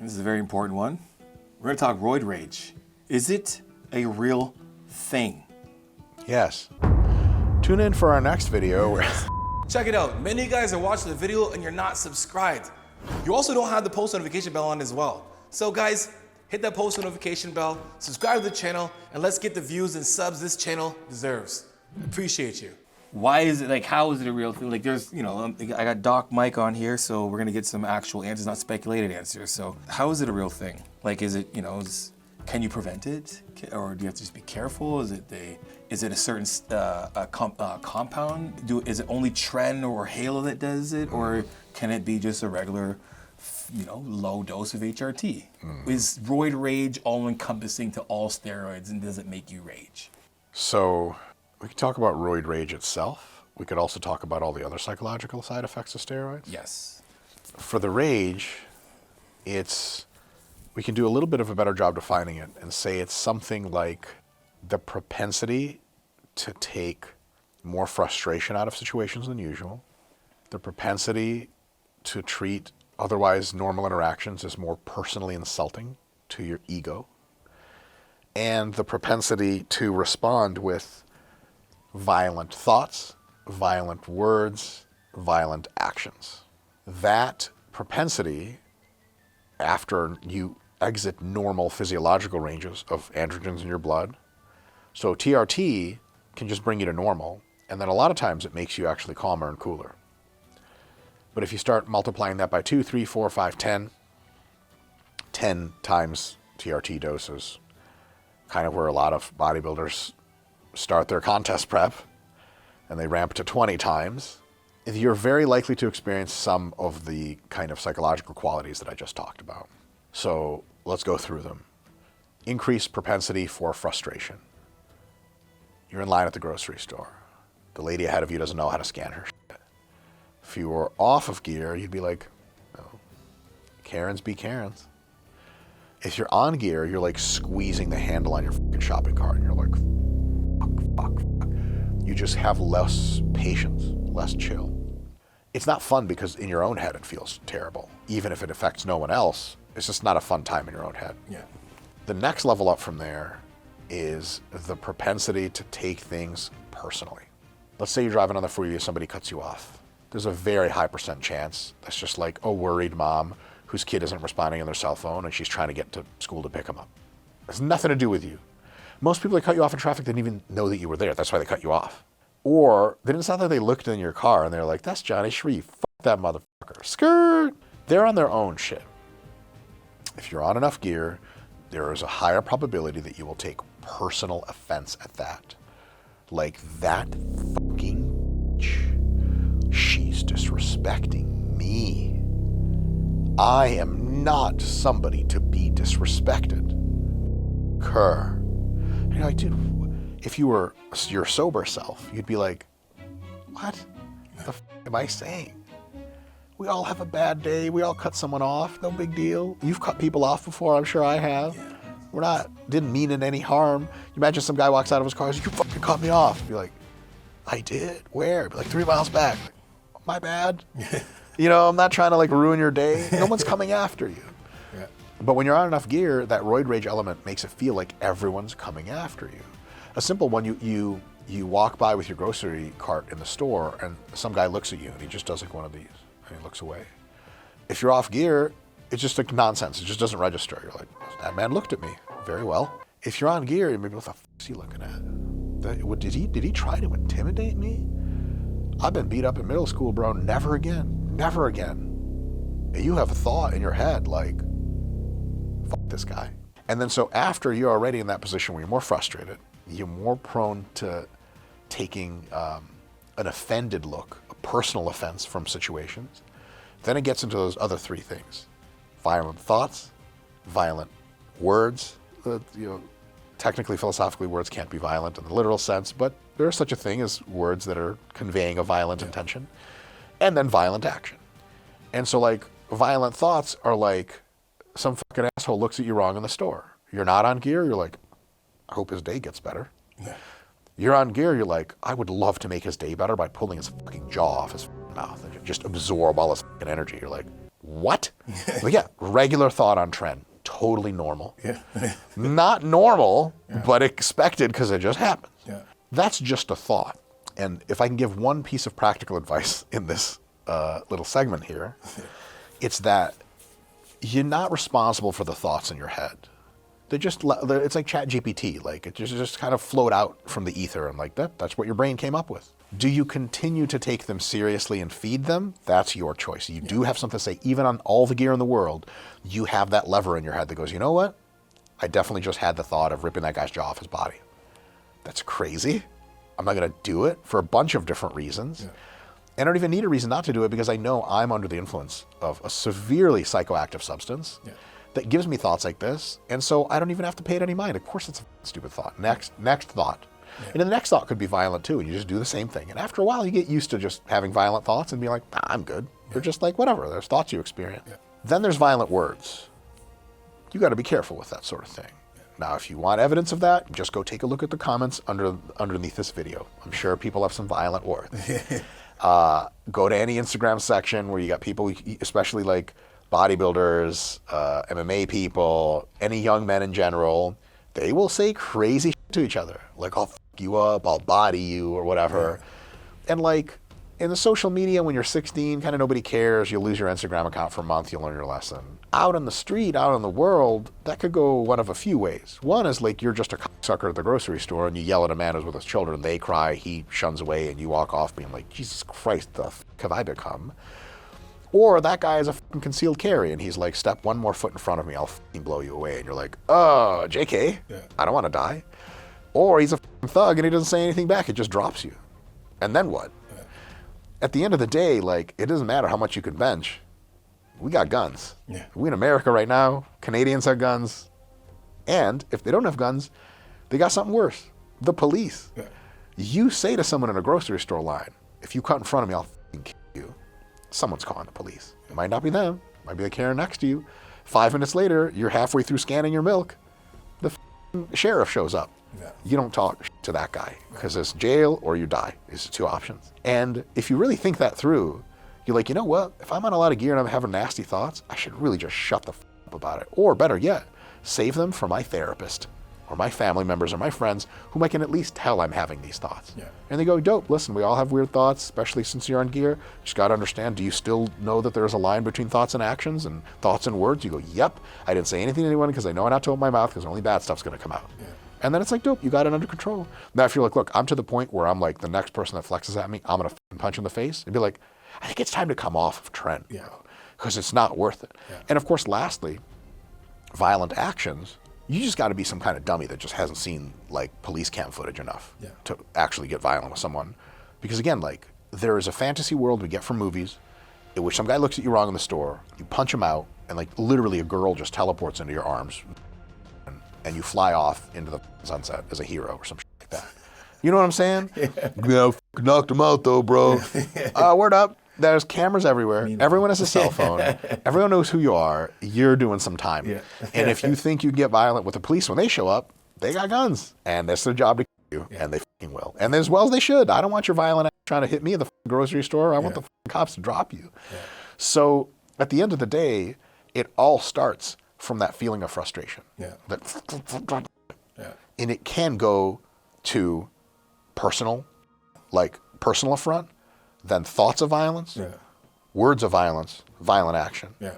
This is a very important one. We're going to talk Roid Rage. Is it a real thing? Yes. Tune in for our next video. Check it out. Many of you guys are watching the video and you're not subscribed. You also don't have the post notification bell on as well. So guys, hit that post notification bell, subscribe to the channel, and let's get the views and subs this channel deserves. Appreciate you. Why is it, like, how is it a real thing? Like, there's, you know, I got Doc Mike on here, so we're gonna get some actual answers, not speculated answers. So how is it a real thing? Like, is it, you know, can you prevent it? Or do you have to just be careful? Is it a certain compound? Is it only Tren or Halo that does it? Or can it be just a regular, you know, low dose of HRT? Is Roid Rage all encompassing to all steroids, and does it make you rage? So we can talk about Roid Rage itself. We could also talk about all the other psychological side effects of steroids. Yes. For the rage, we can do a little bit of a better job defining it and say it's something like the propensity to take more frustration out of situations than usual, the propensity to treat otherwise normal interactions as more personally insulting to your ego, and the propensity to respond with violent thoughts, violent words, violent actions. That propensity, after you exit normal physiological ranges of androgens in your blood, so TRT can just bring you to normal, and then a lot of times it makes you actually calmer and cooler. But if you start multiplying that by 2, 3, 4, 5, 10 times TRT doses, kind of where a lot of bodybuilders start their contest prep, and they ramp to 20 times, you're very likely to experience some of the kind of psychological qualities that I just talked about. So let's go through them. Increased propensity for frustration. You're in line at the grocery store. The lady ahead of you doesn't know how to scan her shit. If you were off of gear, you'd be like, oh, Karens be Karens. If you're on gear, you're like squeezing the handle on your fucking shopping cart, and you're like, fuck. You just have less patience, less chill. It's not fun because in your own head it feels terrible. Even if it affects no one else, it's just not a fun time in your own head. Yeah. The next level up from there is the propensity to take things personally. Let's say you're driving on the freeway, somebody cuts you off. There's a very high % chance that's just like a worried mom whose kid isn't responding on their cell phone and she's trying to get to school to pick them up. It has nothing to do with you. Most people that cut you off in traffic didn't even know that you were there. That's why they cut you off. Or it's not that they looked in your car and they're like, that's Johnny Shreve, fuck that motherfucker, skirt. They're on their own shit. If you're on enough gear, there is a higher probability that you will take personal offense at that. Like, that fucking bitch, she's disrespecting me. I am not somebody to be disrespected. Kerr. And you're like, dude, if you were your sober self, you'd be like, what the f am I saying? We all have a bad day. We all cut someone off. No big deal. You've cut people off before. I'm sure I have. Yeah. Didn't mean it any harm. You imagine some guy walks out of his car and says, you fucking cut me off. Be like, I did? Where? Be like, 3 miles back. Like, my bad. You know, I'm not trying to like ruin your day. No one's coming after you. Yeah. But when you're on enough gear, that Roid Rage element makes it feel like everyone's coming after you. A simple one, you walk by with your grocery cart in the store and some guy looks at you and he just does like one of these. And he looks away. If you're off gear, it's just like nonsense. It just doesn't register. You're like, that man looked at me. Very well. If you're on gear, you're maybe, what the f is he looking at? Did he try to intimidate me? I've been beat up in middle school, bro. Never again. Never again. You have a thought in your head like, fuck this guy. And then so after you're already in that position where you're more frustrated, you're more prone to taking an offended look, a personal offense from situations. Then it gets into those other 3 things. Violent thoughts, violent words. Technically, philosophically, words can't be violent in the literal sense, but there's such a thing as words that are conveying a violent intention. And then violent action. And so like violent thoughts are like some fucking asshole looks at you wrong in the store. You're not on gear, you're like, I hope his day gets better. Yeah. You're on gear, you're like, I would love to make his day better by pulling his fucking jaw off his fucking mouth and just absorb all his fucking energy. You're like, what? But yeah, regular thought on trend. Totally normal. Yeah. Not normal, but expected because it just happened. Yeah. That's just a thought. And if I can give one piece of practical advice in this little segment here, it's that you're not responsible for the thoughts in your head. It's like ChatGPT. Like it just kind of float out from the ether and like that's what your brain came up with. Do you continue to take them seriously and feed them? That's your choice. You do have something to say. Even on all the gear in the world, you have that lever in your head that goes, you know what? I definitely just had the thought of ripping that guy's jaw off his body. That's crazy. I'm not going to do it for a bunch of different reasons. Yeah. And I don't even need a reason not to do it because I know I'm under the influence of a severely psychoactive substance that gives me thoughts like this. And so I don't even have to pay it any mind. Of course it's a stupid thought. Next thought. Yeah. And then the next thought could be violent too, and you just do the same thing. And after a while, you get used to just having violent thoughts and be like, I'm good. They're just like, whatever, there's thoughts you experience. Yeah. Then there's violent words. You got to be careful with that sort of thing. Yeah. Now, if you want evidence of that, just go take a look at the comments underneath this video. I'm sure people have some violent words. Go to any Instagram section where you got people, especially like bodybuilders, MMA people, any young men in general, they will say crazy shit to each other. Like, I'll f you up, I'll body you, or whatever. Yeah. And like, in the social media, when you're 16, kind of nobody cares. You'll lose your Instagram account for a month, you'll learn your lesson. Out on the street, out in the world, that could go one of a few ways. One is like, you're just a sucker at the grocery store and you yell at a man who's with his children, they cry, he shuns away, and you walk off being like, Jesus Christ, the f have I become? Or that guy is a fucking concealed carry and he's like, step one more foot in front of me, I'll fucking blow you away. And you're like, oh, JK, I don't want to die. Or he's a fucking thug and he doesn't say anything back, it just drops you. And then what? Yeah. At the end of the day, like, it doesn't matter how much you can bench. We got guns. Yeah. We in America right now, Canadians have guns. And if they don't have guns, they got something worse. The police. Yeah. You say to someone in a grocery store line, if you cut in front of me, I'll fucking kill you. Someone's calling the police. It might not be them. It might be the Karen next to you. 5 minutes later, you're halfway through scanning your milk. The sheriff shows up. Yeah. You don't talk to that guy because it's jail or you die. It's the two options. And if you really think that through, you're like, you know what? If I'm on a lot of gear and I'm having nasty thoughts, I should really just shut the up about it. Or better yet, save them for my therapist or my family members or my friends whom I can at least tell I'm having these thoughts. Yeah. And they go, dope, listen, we all have weird thoughts, especially since you're on gear. Just got to understand, do you still know that there's a line between thoughts and actions and thoughts and words? You go, yep. I didn't say anything to anyone because I know not to open my mouth because only bad stuff's going to come out. Yeah. And then it's like, dope, you got it under control. Now, if you're like, look, I'm to the point where I'm like, the next person that flexes at me, I'm going to punch in the face and be like, I think it's time to come off of trend. Yeah. Because it's not worth it. Yeah. And of course, lastly, violent actions, you just got to be some kind of dummy that just hasn't seen like police cam footage enough to actually get violent with someone. Because again, like, there is a fantasy world we get from movies in which some guy looks at you wrong in the store, you punch him out, and like literally a girl just teleports into your arms and you fly off into the sunset as a hero or some shit like that. You know what I'm saying? Yeah, knocked him out though, bro. Word up. There's cameras everywhere. Everyone has a cell phone. Everyone knows who you are. You're doing some time. Yeah. And if you think you get violent with the police when they show up, they got guns. And that's their job to kill you. And they fucking will. And as well as they should. I don't want your violent ass trying to hit me at the grocery store. I want the cops to drop you. Yeah. So at the end of the day, it all starts from that feeling of frustration. Yeah. And it can go to personal affront, then thoughts of violence, words of violence, violent action. Yeah.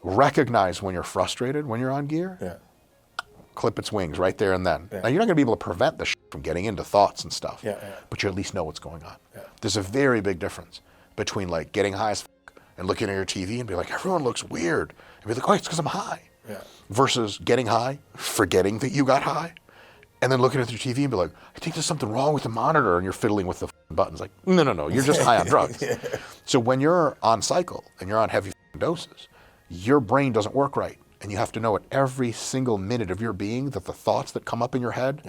Recognize when you're frustrated, when you're on gear, clip its wings right there and then. Now, you're not going to be able to prevent the shit from getting into thoughts and stuff, but you at least know what's going on. Yeah. There's a very big difference between like getting high as and looking at your TV and be like, everyone looks weird. And be like, oh, it's because I'm high. Yeah. Versus getting high, forgetting that you got high, and then looking at your TV and be like, I think there's something wrong with the monitor, and you're fiddling with the buttons. Like, no, you're just high on drugs. So when you're on cycle and you're on heavy doses, your brain doesn't work right. And you have to know at every single minute of your being that the thoughts that come up in your head,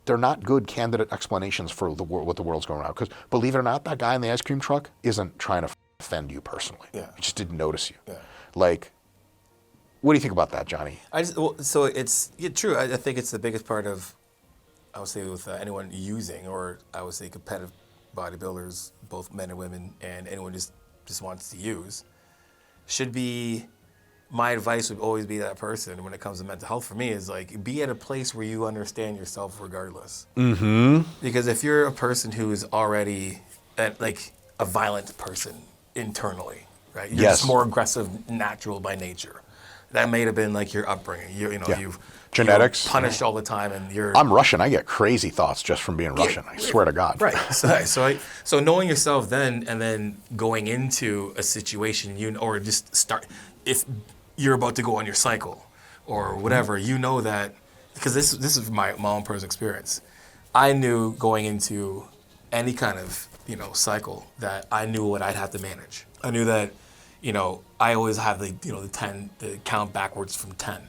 they're not good candidate explanations for what the world's going around. Because believe it or not, that guy in the ice cream truck isn't trying to offend you personally. Yeah. He just didn't notice you. Yeah. Like, what do you think about that, Johnny? So it's true. I think it's the biggest part of, I would say, with anyone using, or I would say competitive bodybuilders, both men and women, and anyone just wants to use. should be, my advice would always be that person when it comes to mental health for me is like, be at a place where you understand yourself regardless. Mm-hmm. Because if you're a person who is already like a violent person internally, right? You're just more aggressive, natural by nature. That may have been like your upbringing. You've genetics, punished all the time, and I'm Russian. I get crazy thoughts just from being Russian. I swear to God. Right. So knowing yourself then, and then going into a situation, or just start, if you're about to go on your cycle or whatever, you know that, because this is my own personal experience. I knew going into any kind of cycle that I knew what I'd have to manage. I knew that I always have the count backwards from 10.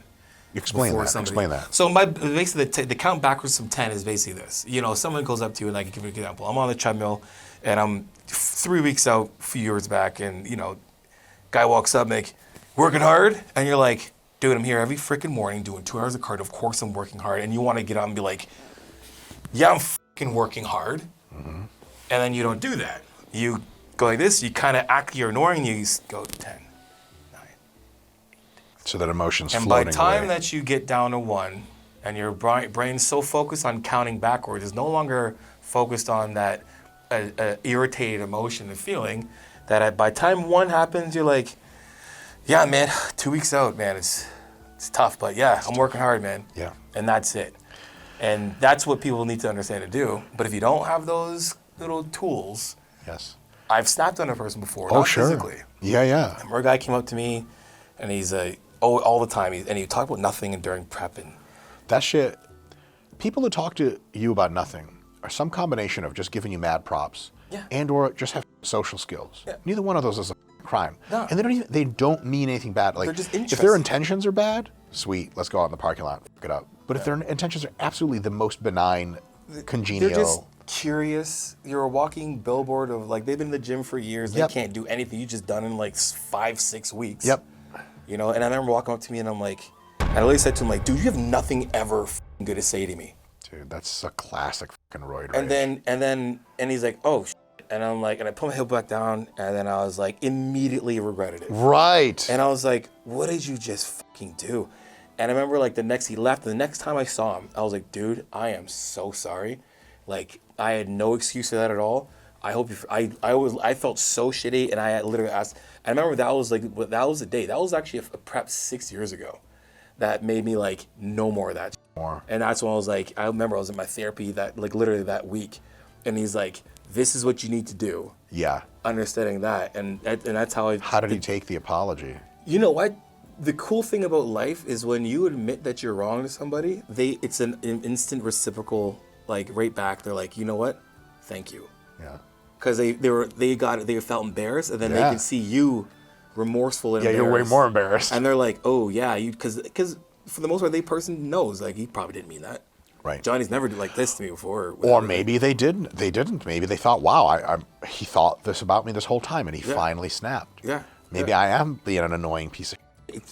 Explain that. So basically the count backwards from 10 is basically this. Someone goes up to you, and I can give you an example. I'm on the treadmill, and I'm 3 weeks out, a few years back, and guy walks up, like, working hard, and you're like, dude, I'm here every freaking morning doing 2 hours of cardio. Of course I'm working hard, and you want to get up and be like, yeah, I'm freaking working hard, and then you don't do that. You go like this. You kind of act you're ignoring. You go 10. So that emotion's floating away. And by the time that you get down to 1, and your brain's so focused on counting backwards, it's no longer focused on that irritated emotion and feeling, that by the time 1 happens, you're like, yeah, man, 2 weeks out, man, it's tough, but yeah, I'm working hard, man. Yeah. And that's it. And that's what people need to understand to do. But if you don't have those little tools, yes, I've snapped on a person before, not sure. Physically. Yeah. I remember a guy came up to me, and he's like, all the time, and he talked about nothing during prepping. That shit, people who talk to you about nothing are some combination of just giving you mad props, and or just have social skills. Yeah. Neither one of those is a crime. No. And they don't mean anything bad. Like, they're just interested. If their intentions are bad, sweet, let's go out in the parking lot, fuck it up. But if their intentions are absolutely the most benign, congenial. They're just curious. You're a walking billboard of, like, they've been in the gym for years. They can't do anything. You just done in like 5-6 weeks. Yep. And I remember walking up to me, and I'm like, I literally said to him, like, dude, you have nothing ever good to say to me. Dude, that's a classic fucking Roid Rage. And he's like, oh, shit. And I'm like, and I put my hip back down, and then I was like, immediately regretted it. Right. And I was like, what did you just fucking do? And I remember, like, he left, and the next time I saw him, I was like, dude, I am so sorry. Like, I had no excuse for that at all. I hope I felt so shitty, and I literally asked. I remember that was the day. That was actually a prep 6 years ago. That made me like, no more of that. More. And that's when I was like, I remember I was in my therapy literally that week, and he's like, this is what you need to do. Yeah. Understanding that, and that's how I. How did he take the apology? You know what? The cool thing about life is when you admit that you're wrong to somebody, it's an instant reciprocal, like, right back. They're like, you know what? Thank you. Yeah. Because they felt embarrassed, and then they can see you remorseful and embarrassed. Yeah, you're way more embarrassed. And they're like, oh yeah, because for the most part, the person knows, like, he probably didn't mean that. Right. Johnny's never did like this to me before. Or maybe they didn't. Maybe they thought, wow, he thought this about me this whole time, and he finally snapped. Yeah. Maybe I am being an annoying piece of.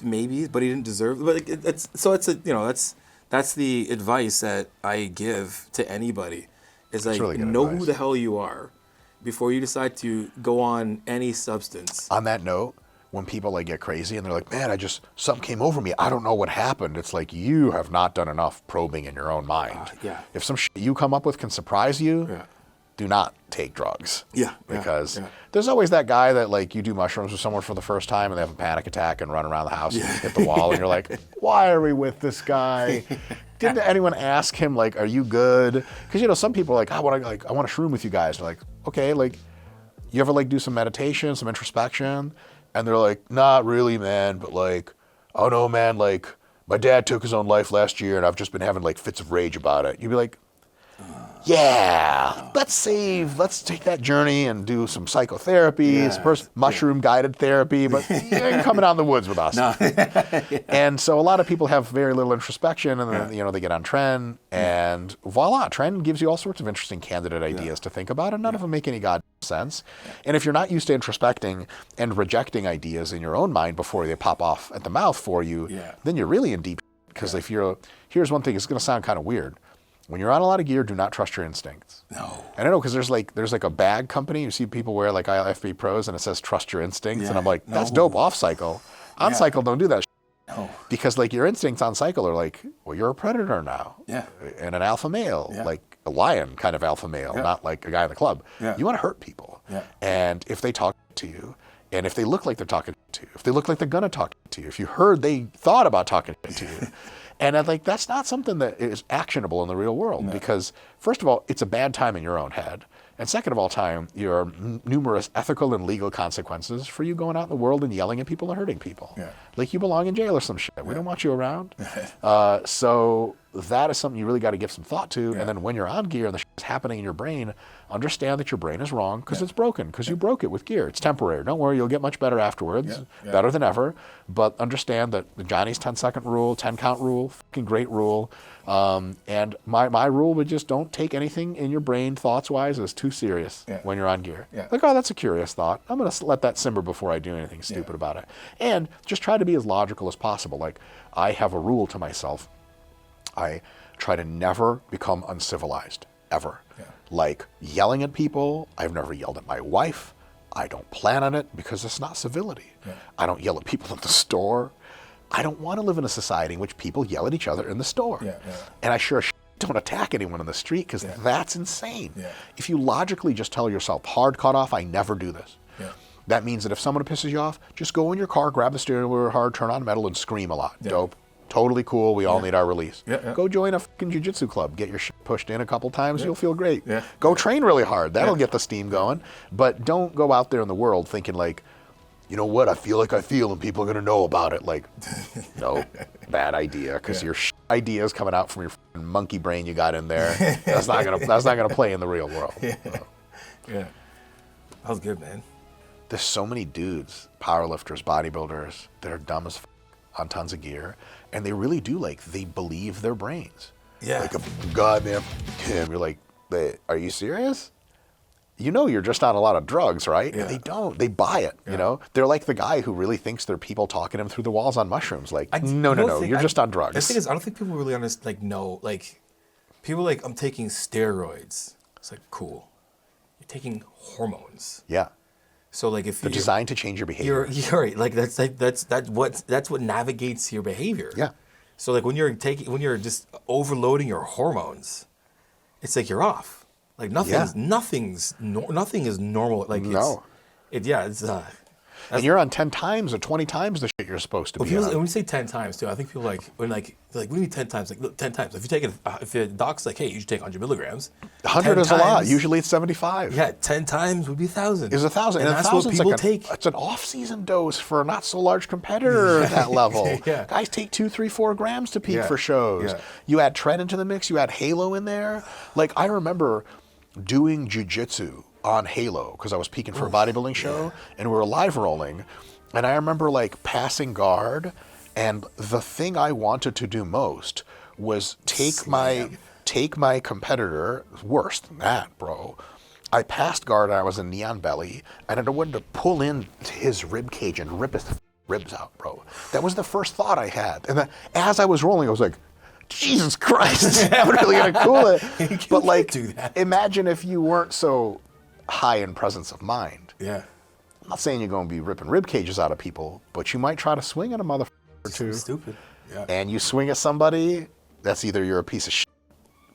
Maybe, but he didn't deserve it. But that's the advice that I give to anybody. Is like, really know advice. Who the hell you are before you decide to go on any substance. On that note, when people like get crazy and they're like, man, something came over me. I don't know what happened. It's like, you have not done enough probing in your own mind. If some shit you come up with can surprise you, do not take drugs. Because there's always that guy that, like, you do mushrooms with someone for the first time and they have a panic attack and run around the house and hit the wall and you're like, why are we with this guy? Didn't anyone ask him, like, are you good? Because, some people are like, I want to shroom with you guys. They're like, okay, like, you ever, like, do some meditation, some introspection? And they're like, not really, man, but, like, oh no, man, like, my dad took his own life last year and I've just been having, like, fits of rage about it. You'd be like, yeah, let's take that journey and do some psychotherapy, mushroom-guided therapy, but you ain't coming out in the woods with us. No. And so a lot of people have very little introspection, and then, they get on Tren, and voila, Tren gives you all sorts of interesting candidate ideas to think about, and none of them make any goddamn sense. And if you're not used to introspecting and rejecting ideas in your own mind before they pop off at the mouth for you, then you're really in deep, because here's one thing, it's going to sound kind of weird. When you're on a lot of gear, do not trust your instincts. No. And I know because there's like a bag company. You see people wear like IFB Pros and it says trust your instincts. And I'm like, that's dope off cycle. On cycle, don't do that. No. Because like your instincts on cycle are like, well, you're a predator now. Yeah. And an alpha male, like a lion kind of alpha male, not like a guy in the club. Yeah. You want to hurt people. Yeah. And if they talk to you, and if they look like they're talking to you, if they look like they're gonna talk to you, if you heard they thought about talking to you, and I'm like, that's not something that is actionable in the real world because first of all, it's a bad time in your own head. And second of all time, there are numerous ethical and legal consequences for you going out in the world and yelling at people and hurting people. Yeah. Like you belong in jail or some shit. We don't want you around. So that is something you really got to give some thought to. And then when you're on gear and the shit is happening in your brain, understand that your brain is wrong because it's broken, because you broke it with gear. It's temporary. Don't worry, you'll get much better afterwards, better than ever. But understand that the Johnny's 10-second rule, 10-count rule, fucking great rule. And my rule would just don't take anything in your brain thoughts-wise as too serious when you're on gear. Like, oh, that's a curious thought. I'm going to let that simmer before I do anything stupid about it. And just try to be as logical as possible. Like, I have a rule to myself. I try to never become uncivilized, ever. Like, yelling at people, I've never yelled at my wife. I don't plan on it because it's not civility. I don't yell at people at the store. I don't want to live in a society in which people yell at each other in the store. And I sure as shit don't attack anyone in the street because that's insane. If you logically just tell yourself, hard cut off, I never do this. That means that if someone pisses you off, just go in your car, grab the steering wheel hard, turn on metal, and scream a lot. Dope. Totally cool. We all need our release. Go join a fucking jiu-jitsu club. Get your shit pushed in a couple times. You'll feel great. Go train really hard. That'll get the steam going. But don't go out there in the world thinking like, you know what, I feel like I feel and people are going to know about it. Like, no, bad idea because your ideas coming out from your monkey brain you got in there. That's not gonna play in the real world. That was good, man. There's so many dudes, powerlifters, bodybuilders, that are dumb as on tons of gear, and they really do they believe their brains. Like, goddamn him. You're like, are you serious? You know you're just on a lot of drugs, right? And they don't. They buy it, you know? They're like the guy who really thinks there are people talking to him through the walls on mushrooms. Like, no, you're just on drugs. The thing is, I don't think people really know. Like, people I'm taking steroids. It's like, cool. You're taking hormones. So like if they're designed to change your behavior. You're right. Like that's what navigates your behavior. So like when you're just overloading your hormones, it's like you're off. Like nothing is normal. Like it's and you're on 10 times or 20 times the shit you're supposed to be on. When we say 10 times too, I think people when we need 10 times, like look, 10 times. If you take it, if the doc's like, hey, you should take 100 milligrams. 100 is a lot. Usually it's 75. 10 times would be 1,000. Is 1,000. And that's what people take. It's an off-season dose for a not so large competitor at that level. Guys take 2, 3, 4 grams to peak for shows. You add tread into the mix. You add halo in there. Like I remember doing jiu-jitsu on Halo because I was peaking for a bodybuilding show and we were live rolling, and I remember like passing guard, and the thing I wanted to do most was take my competitor. Worse than that, bro. I passed guard and I was in neon belly, and I wanted to pull in his rib cage and rip his ribs out, bro. That was the first thought I had, and then as I was rolling, I was like, Jesus Christ, I'm really gonna cool it. But like, imagine if you weren't so high in presence of mind. I'm not saying you're going to be ripping rib cages out of people, but you might try to swing at a motherfucker or two. Stupid. And you swing at somebody, that's either you're a piece of shit,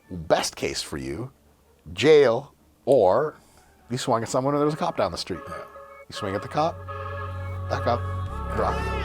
best case for you, jail, or you swung at someone and there was a cop down the street. You swing at the cop, back up, drop.